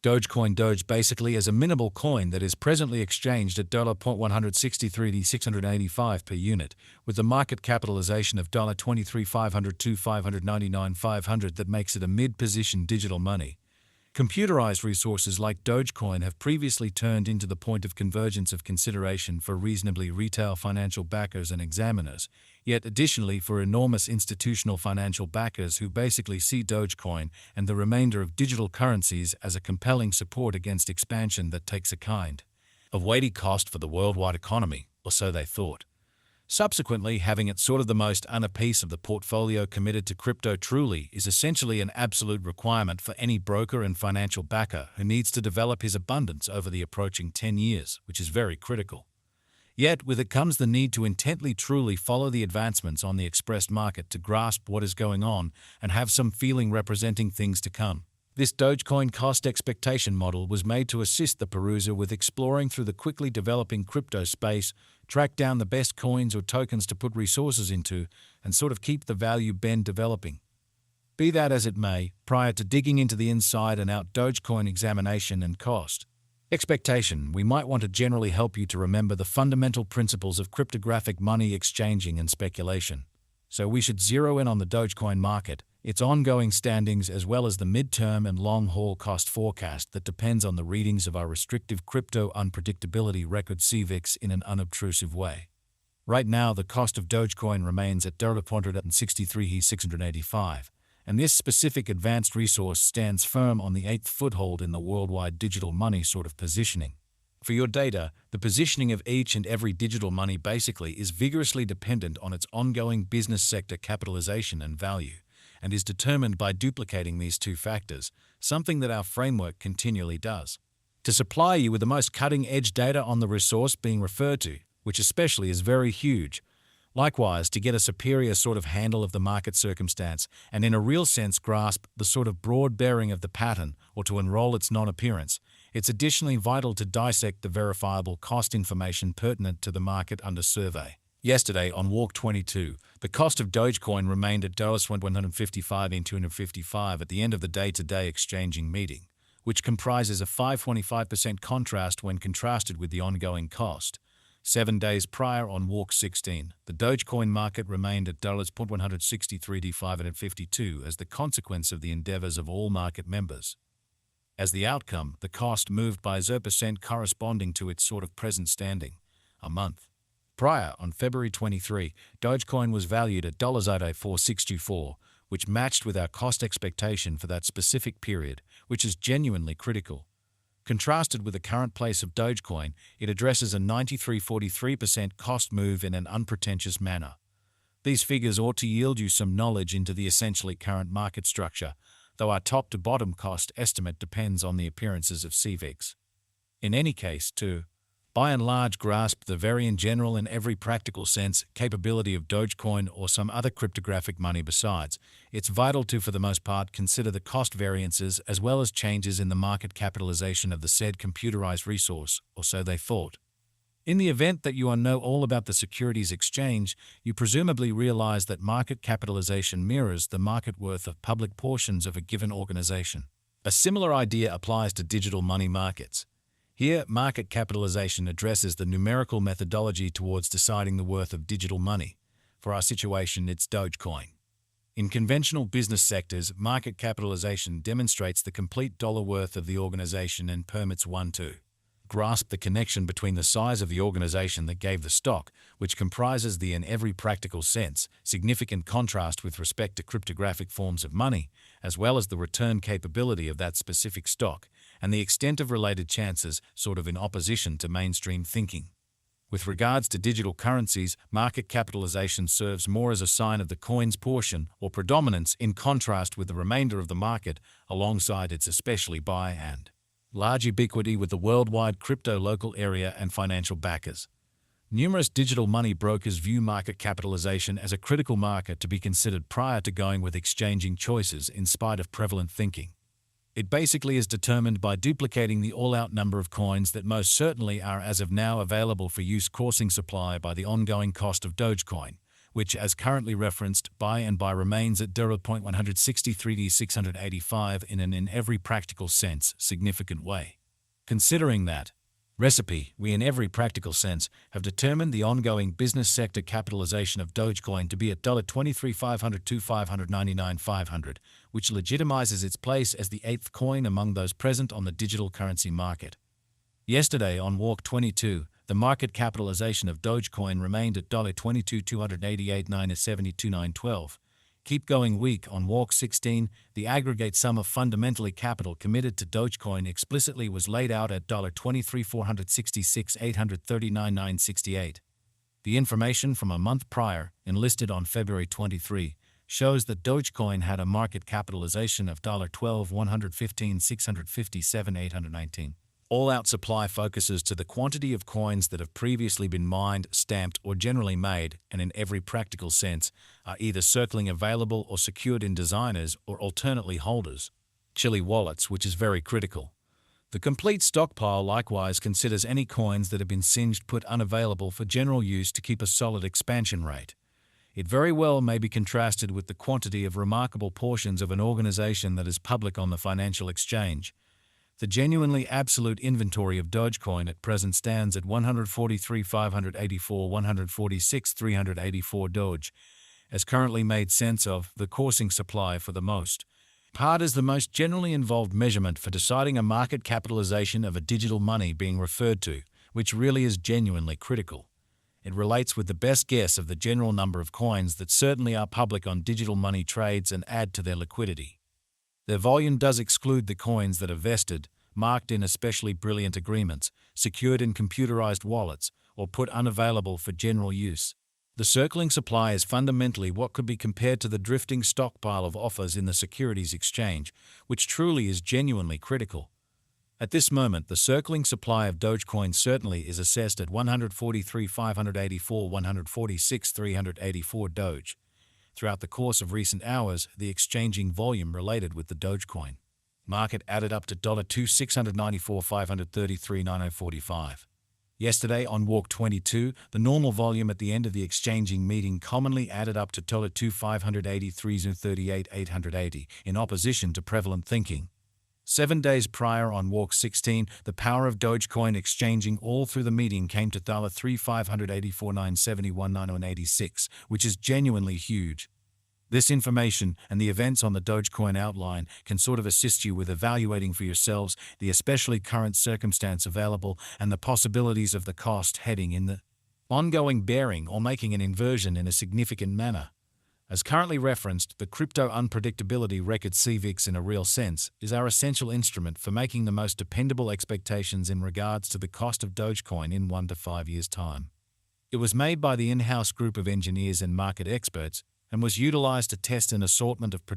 Dogecoin Doge basically is a minimal coin that is presently exchanged at $163,685 per unit, with a market capitalization of $23,500 to $599,500 that makes it a mid-position digital money. Computerized resources like Dogecoin have previously turned into the point of convergence of consideration for reasonably retail financial backers and examiners, yet additionally for enormous institutional financial backers who basically see Dogecoin and the remainder of digital currencies as a compelling support against expansion that takes a kind of weighty cost for the worldwide economy, or so they thought. Subsequently, having it sort of the most other piece of the portfolio committed to crypto truly is essentially an absolute requirement for any broker and financial backer who needs to develop his abundance over the approaching 10 years, which is very critical. Yet, with it comes the need to intently truly follow the advancements on the expressed market to grasp what is going on and have some feeling representing things to come. This Dogecoin cost expectation model was made to assist the peruser with exploring through the quickly developing crypto space, track down the best coins or tokens to put resources into, and sort of keep the value bend developing. Be that as it may, prior to digging into the inside and out Dogecoin examination and cost expectation, we might want to generally help you to remember the fundamental principles of cryptographic money exchanging and speculation. So we should zero in on the Dogecoin market, its ongoing standings, as well as the midterm and long-haul cost forecast that depends on the readings of our restrictive crypto unpredictability record CVIX in an unobtrusive way. Right now, the cost of Dogecoin remains at $163,685, and this specific advanced resource stands firm on the 8th foothold in the worldwide digital money sort of positioning. For your data, the positioning of each and every digital money basically is vigorously dependent on its ongoing business sector capitalization and value, and is determined by duplicating these two factors, something that our framework continually does. To supply you with the most cutting-edge data on the resource being referred to, which especially is very huge. Likewise, to get a superior sort of handle of the market circumstance and in a real sense grasp the sort of broad bearing of the pattern or to enroll its non-appearance, it's additionally vital to dissect the verifiable cost information pertinent to the market under survey. Yesterday, on Walk 22, the cost of Dogecoin remained at $155,255 at the end of the day-to-day exchanging meeting, which comprises a 525% contrast when contrasted with the ongoing cost. 7 days prior, on Walk 16, the Dogecoin market remained at $163,552 as the consequence of the endeavors of all market members. As the outcome, the cost moved by 0% corresponding to its sort of present standing, a month. Prior, on February 23, Dogecoin was valued at $464, which matched with our cost expectation for that specific period, which is genuinely critical. Contrasted with the current place of Dogecoin, it addresses a 93.43% cost move in an unpretentious manner. These figures ought to yield you some knowledge into the essentially current market structure, though our top-to-bottom cost estimate depends on the appearances of CVIX. In any case, to by and large grasp the very in general and every practical sense capability of Dogecoin or some other cryptographic money besides, it's vital to, for the most part, consider the cost variances as well as changes in the market capitalization of the said computerized resource, or so they thought. In the event that you know all about the securities exchange, you presumably realize that market capitalization mirrors the market worth of public portions of a given organization. A similar idea applies to digital money markets. Here, market capitalization addresses the numerical methodology towards deciding the worth of digital money. For our situation, it's Dogecoin. In conventional business sectors, market capitalization demonstrates the complete dollar worth of the organization and permits one to grasp the connection between the size of the organization that gave the stock, which comprises the, in every practical sense, significant contrast with respect to cryptographic forms of money, as well as the return capability of that specific stock, and the extent of related chances, sort of in opposition to mainstream thinking. With regards to digital currencies, market capitalization serves more as a sign of the coin's portion or predominance in contrast with the remainder of the market, alongside its especially buy and large ubiquity with the worldwide crypto local area and financial backers. Numerous digital money brokers view market capitalization as a critical marker to be considered prior to going with exchanging choices in spite of prevalent thinking. It basically is determined by duplicating the all-out number of coins that most certainly are as of now available for use, coursing supply by the ongoing cost of Dogecoin, which, as currently referenced, buy remains at 0.163D685 in every practical sense significant way. Considering that recipe, we in every practical sense have determined the ongoing business sector capitalization of Dogecoin to be at $23,500 to $599,500, which legitimizes its place as the eighth coin among those present on the digital currency market. Yesterday, on Walk 22, the market capitalization of Dogecoin remained at $22,288,972,912. Keep going week on Walk 16, the aggregate sum of fundamentally capital committed to Dogecoin explicitly was laid out at $23,466,839,968. The information from a month prior, enlisted on February 23, shows that Dogecoin had a market capitalization of $12,115,657,819. All-out supply focuses to the quantity of coins that have previously been mined, stamped, or generally made, and in every practical sense, are either circling available or secured in designers or alternately holders' chilly wallets, which is very critical. The complete stockpile likewise considers any coins that have been singed put unavailable for general use to keep a solid expansion rate. It very well may be contrasted with the quantity of remarkable portions of an organization that is public on the financial exchange. The genuinely absolute inventory of Dogecoin at present stands at 143,584, 146,384 Doge, as currently made sense of. The coursing supply for the most part is the most generally involved measurement for deciding a market capitalization of a digital money being referred to, which really is genuinely critical. It relates with the best guess of the general number of coins that certainly are public on digital money trades and add to their liquidity. Their volume does exclude the coins that are vested, marked in especially brilliant agreements, secured in computerized wallets, or put unavailable for general use. The circling supply is fundamentally what could be compared to the drifting stockpile of offers in the securities exchange, which truly is genuinely critical. At this moment, the circling supply of Dogecoin certainly is assessed at 143,584, 146,384 Doge. Throughout the course of recent hours, the exchanging volume related with the Dogecoin market added up to $2,694,533,945. Yesterday, on Walk 22, the normal volume at the end of the exchanging meeting commonly added up to $2,583,038,880, in opposition to prevalent thinking. 7 days prior, on Walk 16, the power of Dogecoin exchanging all through the meeting came to $3,584,971,986, which is genuinely huge. This information and the events on the Dogecoin outline can sort of assist you with evaluating for yourselves the especially current circumstance available and the possibilities of the cost heading in the ongoing bearing or making an inversion in a significant manner. As currently referenced, the crypto unpredictability record CVIX in a real sense is our essential instrument for making the most dependable expectations in regards to the cost of Dogecoin in 1 to 5 years' time. It was made by the in-house group of engineers and market experts and was utilized to test an assortment of